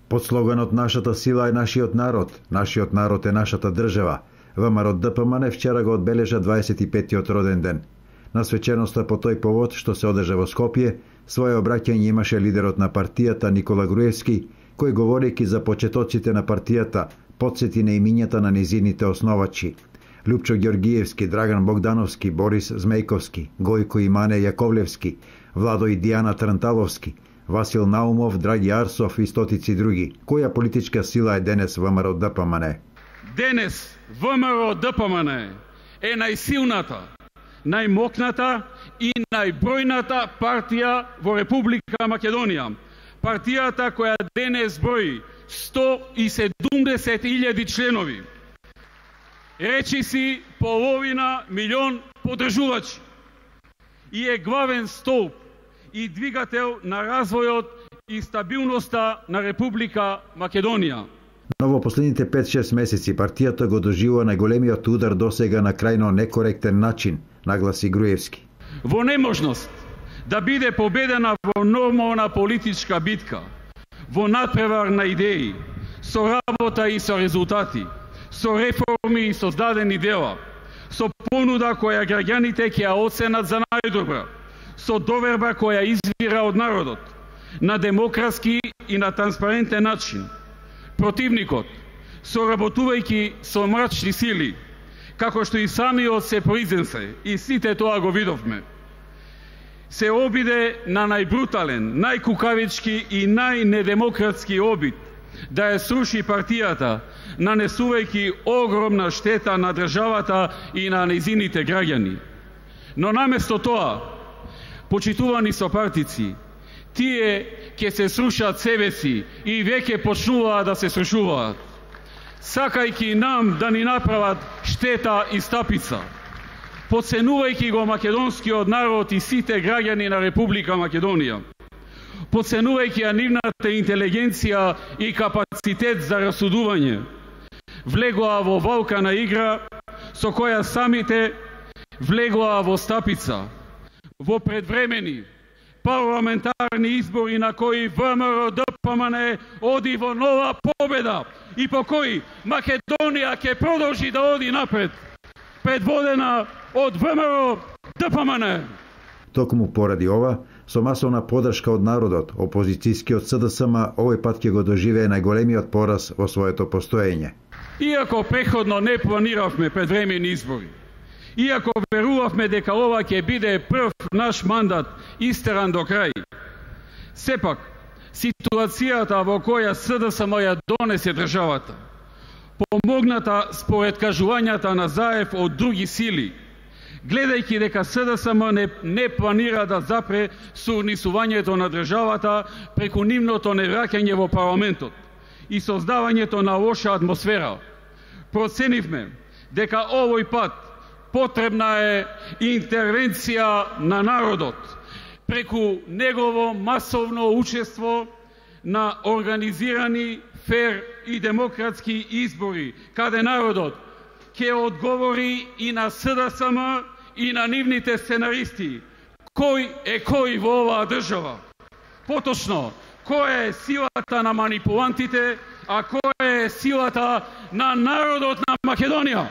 Под слоганот "Нашата сила е нашиот народ е нашата држава", ВМРО ДПМН вчера го одбележа 25-тиот роден ден. На свеченоста по тој повод, што се одржа во Скопје, свое обраќање имаше лидерот на партијата Никола Груевски, кој говорејќи за почетоците на партијата, потсети на имињата на незините основачи: Лјупчо Ѓоргиевски, Драган Богдановски, Борис Змејковски, Гојко и Мане Јаковлевски, Владо и Дијана Трнталовски, Васил Наумов, Драги Арсов и стотици други. Која политичка сила е денес ВМРО ДПМН? Денес ВМРО ДПМН е најсилната, најмокната и најбројната партија во Република Македонија. Партијата која денес брои 170.000 членови. Речи си половина милион подржувачи. И е главен столб и двигател на развојот и стабилноста на Република Македонија. Но во последните 5-6 месеци партијата го доживува најголемиот удар досега на крајно некоректен начин, нагласи Груевски. Во неможност да биде победена во нормална политичка битка, во надпревар на идеи, со работа и со резултати, со реформи и создадени дела, со понуда која граѓаните ќе ја оценат за најдобра, со доверба која извира од народот, на демократски и на транспарентен начин. Противникот, соработувајќи со мрачни сили, како што и самиот се произнесе, и сите тоа го видовме, се обиде на најбрутален, најкукавички и најнедемократски обид да ја сруши партијата, нанесувајќи огромна штета на државата и на нејзините граѓани. Но наместо тоа, почитувани сопартици, тие ќе се срушат себе си и веќе почнуваат да се срушуваат, сакајќи нам да ни направат штета и стапица, подценувајќи го македонскиот народ и сите граѓани на Република Македонија, подценувајќи ја нивната интелигенција и капацитет за расудување, влегоа во валкана игра со која самите влегоа во стапица, во предвремени парламентарни избори на кои ВМРО ДПМН оди во нова победа и по кои Македонија ќе продолжи да оди напред, предводена од ВМРО ДПМН. Токму поради ова, со масовна подршка од народот, опозицијскиот СДСМ овој пат ќе го доживее најголемиот пораз во своето постоење. Иако преходно не планиравме предвремени избори, иако верувавме дека ова ќе биде прв наш мандат истеран до крај, сепак ситуацијата во која СДСМ ја донесе државата, помогната според кажувањата на Заев од други сили, гледајќи дека СДСМ не планира да запре соорнисувањето на државата преку нивното невраќање во парламентот и создавањето на лоша атмосфера, проценивме дека овој пат потребна е интервенција на народот преку негово масовно учество на организирани, фер и демократски избори, каде народот ќе одговори и на СДСМ и на нивните сценаристи кој е кој во оваа држава. Поточно, која е силата на манипулантите, а која е силата на народот на Македонија.